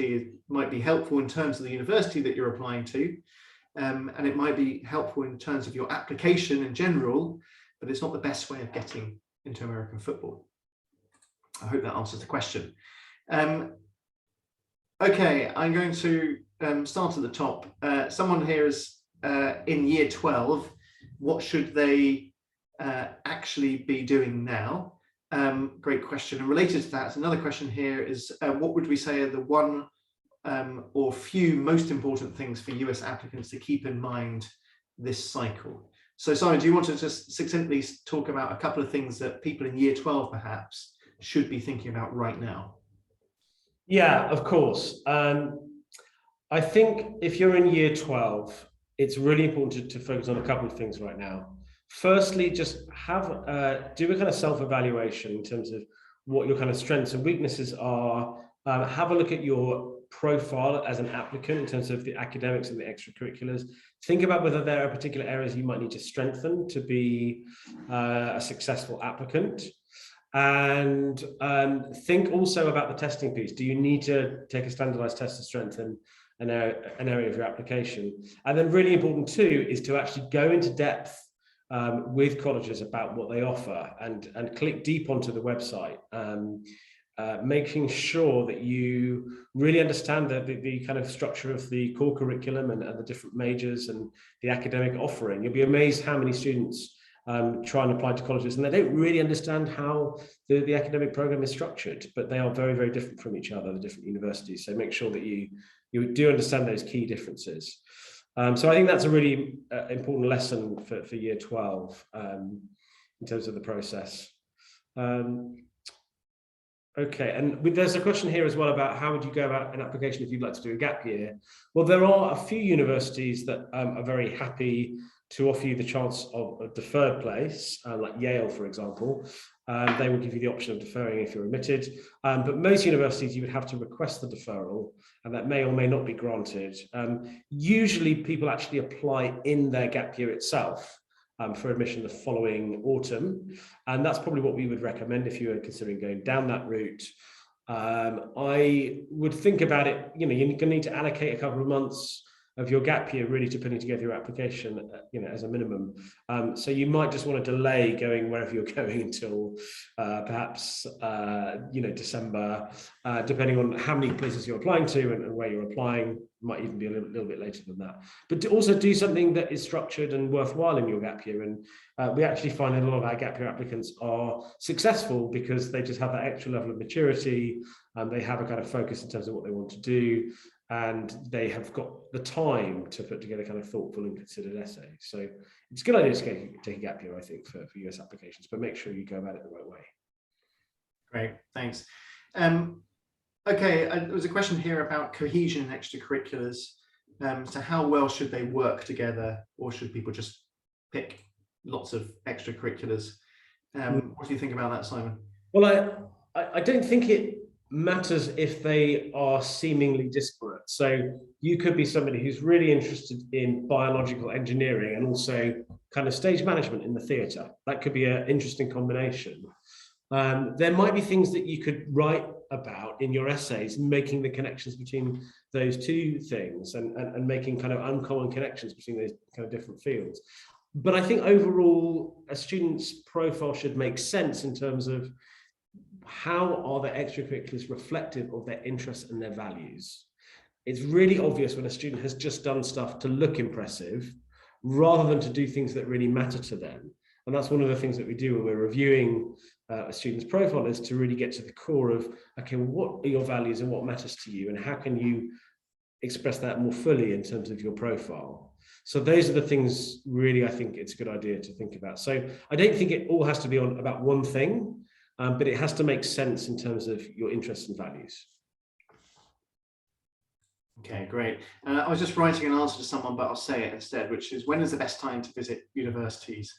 Speaker 1: might be helpful in terms of the university that you're applying to, and it might be helpful in terms of your application in general, but it's not the best way of getting into American football. I hope that answers the question. Okay, I'm going to start at the top. Someone here is in year 12. What should they actually be doing now? Great question. And related to that, another question here is, what would we say are the one or few most important things for US applicants to keep in mind this cycle? So Simon, do you want to just succinctly talk about a couple of things that people in year 12 perhaps should be thinking about right now?
Speaker 2: Yeah, of course. I think if you're in year 12, it's really important to focus on a couple of things right now. Firstly, just do a kind of self-evaluation in terms of what your kind of strengths and weaknesses are. Have a look at your profile as an applicant in terms of the academics and the extracurriculars. Think about whether there are particular areas you might need to strengthen to be a successful applicant. And think also about the testing piece. Do you need to take a standardized test to strengthen an area of your application? And then really important too is to actually go into depth with colleges about what they offer and click deep onto the website, making sure that you really understand the kind of structure of the core curriculum and the different majors and the academic offering. You'll be amazed how many students try and apply to colleges, and they don't really understand how the academic program is structured, but they are very, very different from each other, the different universities. So make sure that you do understand those key differences. So I think that's a really important lesson for year 12 in terms of the process. Okay, and there's a question here as well about how would you go about an application if you'd like to do a gap year? Well, there are a few universities that are very happy to offer you the chance of a deferred place, like Yale, for example. They will give you the option of deferring if you're admitted. But most universities, you would have to request the deferral, and that may or may not be granted. Usually people actually apply in their gap year itself for admission the following autumn. And that's probably what we would recommend if you were considering going down that route. I would think about it, you're going to need to allocate a couple of months of your gap year really to putting together your application, as a minimum. So you might just want to delay going wherever you're going until perhaps, December, depending on how many places you're applying to and where you're applying. Might even be a little bit later than that. But to also do something that is structured and worthwhile in your gap year. And we actually find that a lot of our gap year applicants are successful because they just have that extra level of maturity, and they have a kind of focus in terms of what they want to do, and they have got the time to put together kind of thoughtful and considered essays. So it's a good idea to take a gap year, I think, for US applications, but make sure you go about it the right way.
Speaker 1: Great, thanks. Okay, there was a question here about cohesion and extracurriculars. So how well should they work together, or should people just pick lots of extracurriculars? What do you think about that, Simon?
Speaker 2: Well, I don't think it matters if they are seemingly disparate. So you could be somebody who's really interested in biological engineering and also kind of stage management in the theatre. That could be an interesting combination. There might be things that you could write about in your essays, making the connections between those two things and making kind of uncommon connections between those kind of different fields. But I think overall, a student's profile should make sense in terms of how are their extracurriculars reflective of their interests and their values. It's really obvious when a student has just done stuff to look impressive rather than to do things that really matter to them. And that's one of the things that we do when we're reviewing a student's profile, is to really get to the core of, okay, well, what are your values and what matters to you, and how can you express that more fully in terms of your profile? So those are the things really I think it's a good idea to think about. So I don't think it all has to be about one thing, but it has to make sense in terms of your interests and values.
Speaker 1: Okay, great. I was just writing an answer to someone, but I'll say it instead, which is, when is the best time to visit universities?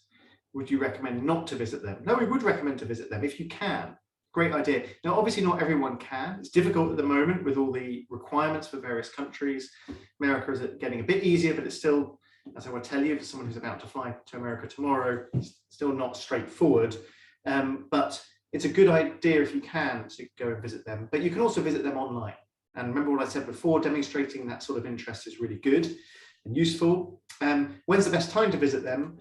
Speaker 1: Would you recommend not to visit them? No, we would recommend to visit them if you can. Great idea. Now, obviously not everyone can. It's difficult at the moment with all the requirements for various countries. America is getting a bit easier, but it's still, as I will tell you, for someone who's about to fly to America tomorrow, it's still not straightforward. But it's a good idea if you can to go and visit them. But you can also visit them online. And remember what I said before, demonstrating that sort of interest is really good and useful. When's the best time to visit them?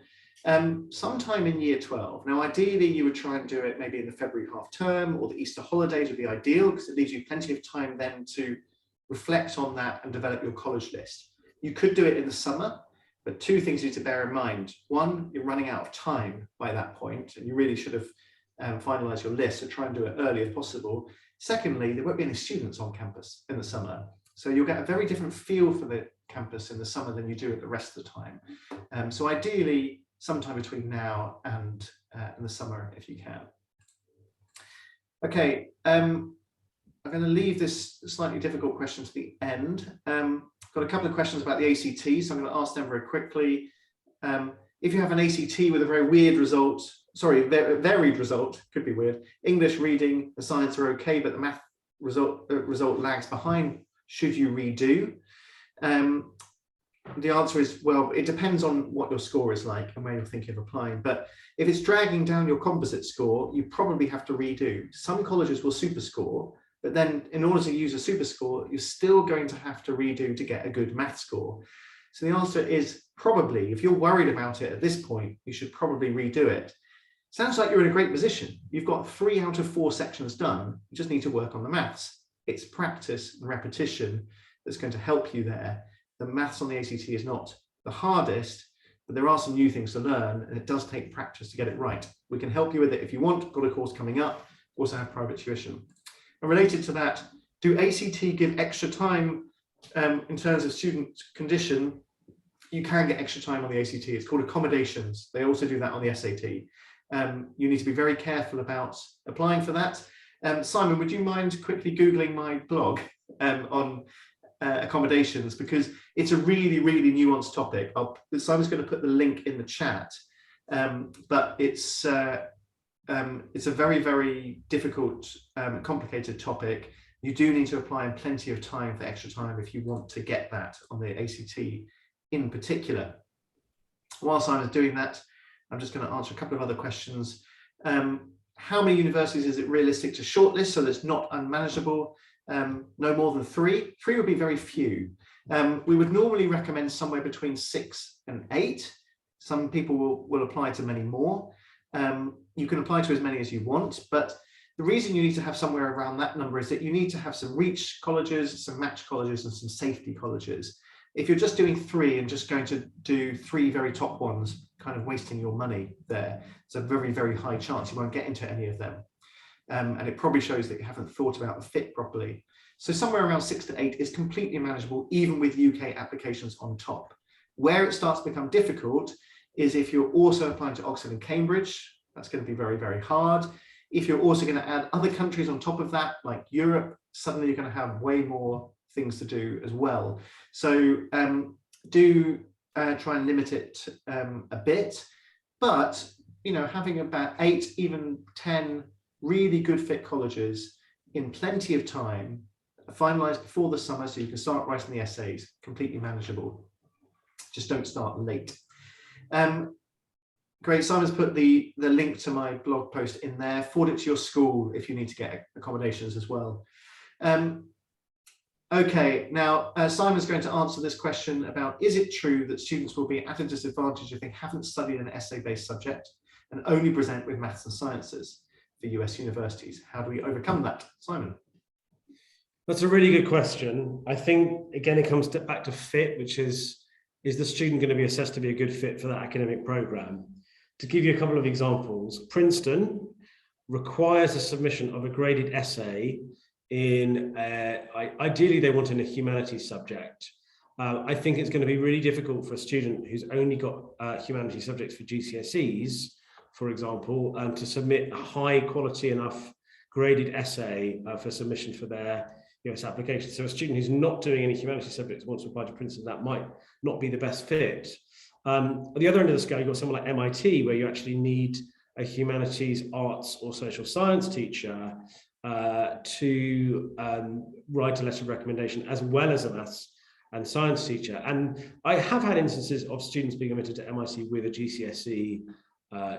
Speaker 1: Sometime in year 12. Now, ideally, you would try and do it maybe in the February half term, or the Easter holidays would be ideal, because it leaves you plenty of time then to reflect on that and develop your college list. You could do it in the summer, but two things you need to bear in mind. One, you're running out of time by that point, and you really should have finalised your list, so try and do it early if possible. Secondly, there won't be any students on campus in the summer, so you'll get a very different feel for the campus in the summer than you do at the rest of the time. So ideally, sometime between now and the summer, if you can. Okay, I'm going to leave this slightly difficult question to the end. Got a couple of questions about the ACT, so I'm going to ask them very quickly. If you have an ACT with a very weird result, varied result, could be weird, English, reading, the science are okay, but the math result lags behind, should you redo? The answer is, well, it depends on what your score is like and where you're thinking of applying. But if it's dragging down your composite score, you probably have to redo. Some colleges will superscore, but then in order to use a superscore, you're still going to have to redo to get a good math score. So the answer is probably, if you're worried about it at this point, you should probably redo it. Sounds like you're in a great position. You've got 3 out of 4 sections done. You just need to work on the maths. It's practice and repetition that's going to help you there. The maths on the ACT is not the hardest, but there are some new things to learn, and it does take practice to get it right. We can help you with it if you want. Got a course coming up. Also have private tuition. And related to that, do ACT give extra time in terms of student condition? You can get extra time on the ACT. It's called accommodations. They also do that on the SAT. You need to be very careful about applying for that. Simon, would you mind quickly Googling my blog on accommodations, because it's a really, really nuanced topic. Simon's going to put the link in the chat, but it's a very, very difficult, complicated topic. You do need to apply in plenty of time for extra time if you want to get that on the ACT in particular. While Simon's doing that, I'm just going to answer a couple of other questions. How many universities is it realistic to shortlist so that's not unmanageable? No more than 3. 3 would be very few. We would normally recommend somewhere between 6 and 8. Some people will apply to many more. You can apply to as many as you want, but the reason you need to have somewhere around that number is that you need to have some reach colleges, some match colleges, and some safety colleges. If you're just doing 3 and just going to do 3 very top ones, kind of wasting your money there, it's a very, very high chance you won't get into any of them. And it probably shows that you haven't thought about the fit properly. So somewhere around 6 to 8 is completely manageable, even with UK applications on top. Where it starts to become difficult is if you're also applying to Oxford and Cambridge. That's going to be very, very hard. If you're also going to add other countries on top of that, like Europe, suddenly you're going to have way more things to do as well. So do try and limit it a bit, but having about 8, even 10 really good fit colleges in plenty of time, finalized before the summer so you can start writing the essays, completely manageable. Just don't start late. Great, Simon's put the link to my blog post in there. Forward it to your school if you need to get accommodations as well. Okay, now Simon's going to answer this question about, is it true that students will be at a disadvantage if they haven't studied an essay-based subject and only present with maths and sciences for US universities? How do we overcome that? Simon?
Speaker 2: That's a really good question. I think, again, it comes back to fit, which is the student going to be assessed to be a good fit for that academic program? To give you a couple of examples, Princeton requires a submission of a graded essay in, ideally they want in a humanities subject. I think it's going to be really difficult for a student who's only got humanities subjects for GCSEs, for example, to submit a high quality enough graded essay for submission for their US application. So a student who's not doing any humanities subjects wants to apply to Princeton, that might not be the best fit. At the other end of the scale, you've got someone like MIT, where you actually need a humanities, arts, or social science teacher to write a letter of recommendation, as well as a maths and science teacher. And I have had instances of students being admitted to MIT with a GCSE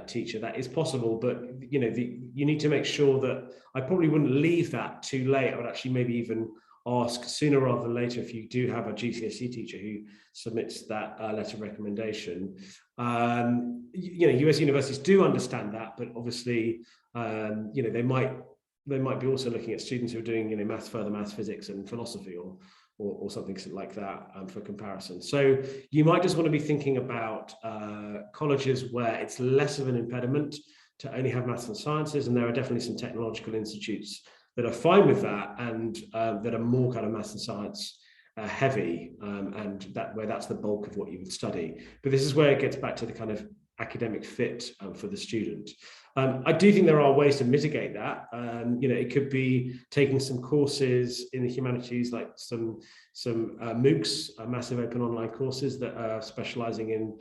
Speaker 2: teacher. That is possible, but you need to make sure that I probably wouldn't leave that too late. I would actually maybe even ask sooner rather than later if you do have a GCSE teacher who submits that letter of recommendation. US universities do understand that, but obviously, they might be also looking at students who are doing further maths, physics, and philosophy, or something like that for comparison. So you might just want to be thinking about colleges where it's less of an impediment to only have maths and sciences, and there are definitely some technological institutes that are fine with that, and that are more kind of maths and science heavy, and where that's the bulk of what you would study. But this is where it gets back to the kind of academic fit for the student. I do think there are ways to mitigate that. It could be taking some courses in the humanities, like some MOOCs, massive open online courses that are specializing in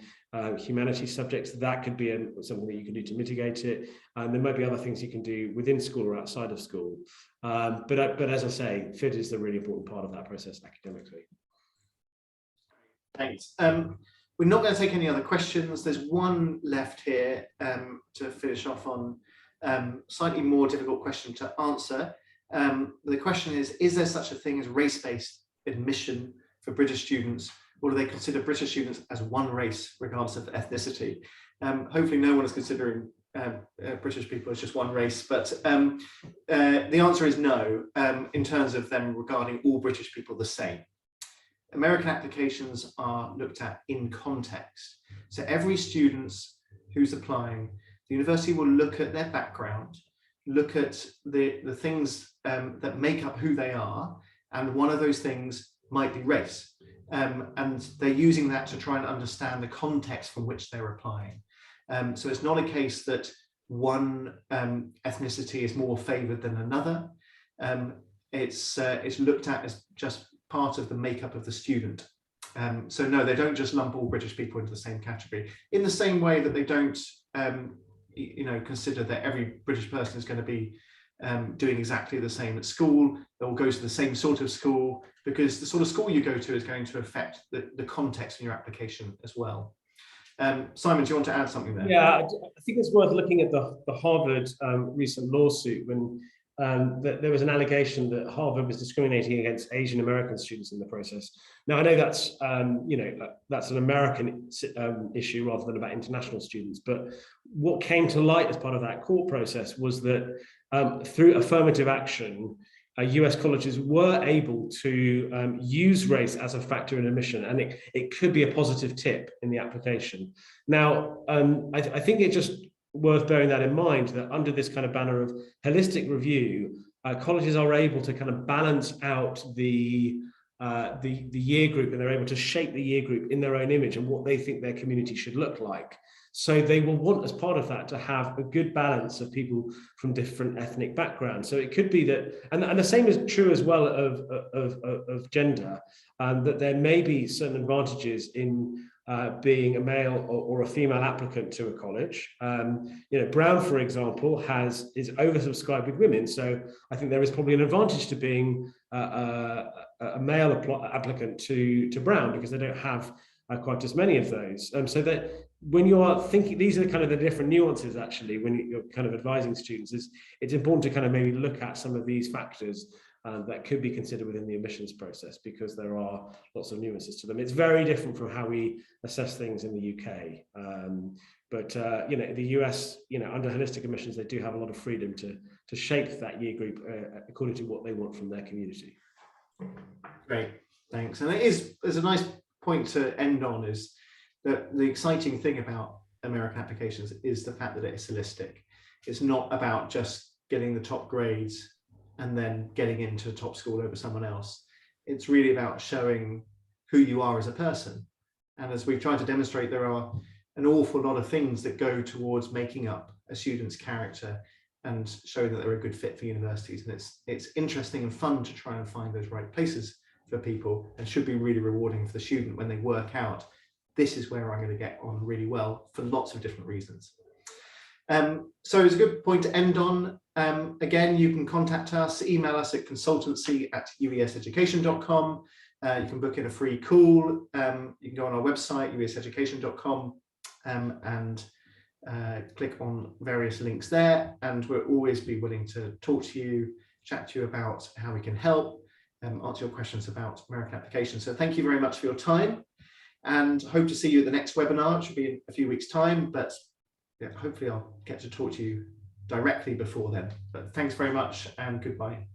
Speaker 2: humanities subjects. That could be something that you can do to mitigate it. There might be other things you can do within school or outside of school. But as I say, fit is the really important part of that process academically.
Speaker 1: Thanks. We're not going to take any other questions. There's one left here to finish off on, slightly more difficult question to answer. The question is there such a thing as race-based admission for British students, or do they consider British students as one race regardless of ethnicity? Hopefully no one is considering British people as just one race, but the answer is no, in terms of them regarding all British people the same. American applications are looked at in context. So every student who's applying, the university will look at their background, look at the things that make up who they are, and one of those things might be race. And they're using that to try and understand the context from which they're applying. So it's not a case that one ethnicity is more favoured than another. It's looked at as just part of the makeup of the student. So no, they don't just lump all British people into the same category, in the same way that they don't consider that every British person is going to be doing exactly the same at school, or go to the same sort of school, because the sort of school you go to is going to affect the context in your application as well. Simon, do you want to add something there?
Speaker 2: Yeah, I think it's worth looking at the Harvard recent lawsuit when there was an allegation that Harvard was discriminating against Asian American students in the process. Now, I know that's that's an American issue rather than about international students, but what came to light as part of that court process was that through affirmative action, US colleges were able to use race as a factor in admission, and it could be a positive tip in the application. Now, I think it's just worth bearing that in mind, that under this kind of banner of holistic review, colleges are able to kind of balance out the year group, and they're able to shape the year group in their own image and what they think their community should look like. So they will want, as part of that, to have a good balance of people from different ethnic backgrounds. So it could be that, and the same is true as well of gender, that there may be certain advantages in being a male or a female applicant to a college. Brown, for example, is oversubscribed with women. So I think there is probably an advantage to being a male applicant to Brown, because they don't have quite as many of those. So that when you are thinking, these are kind of the different nuances actually, when you're kind of advising students, it's important to kind of maybe look at some of these factors that could be considered within the admissions process, because there are lots of nuances to them. It's very different from how we assess things in the UK. But the US, under holistic admissions, they do have a lot of freedom to shape that year group according to what they want from their community.
Speaker 1: Great, thanks. And there's a nice point to end on, is that the exciting thing about American applications is the fact that it is holistic. It's not about just getting the top grades and then getting into a top school over someone else. It's really about showing who you are as a person. And as we've tried to demonstrate, there are an awful lot of things that go towards making up a student's character and showing that they're a good fit for universities. And it's interesting and fun to try and find those right places for people, and should be really rewarding for the student when they work out, this is where I'm going to get on really well, for lots of different reasons. So it's a good point to end on. Again, you can contact us, email us at consultancy@ueseducation.com. You can book in a free call. You can go on our website, ueseducation.com, and click on various links there. And we'll always be willing to talk to you, chat to you about how we can help, answer your questions about American applications. So thank you very much for your time, and hope to see you at the next webinar, which will be in a few weeks' time. But yeah, hopefully I'll get to talk to you directly before then. But thanks very much, and goodbye.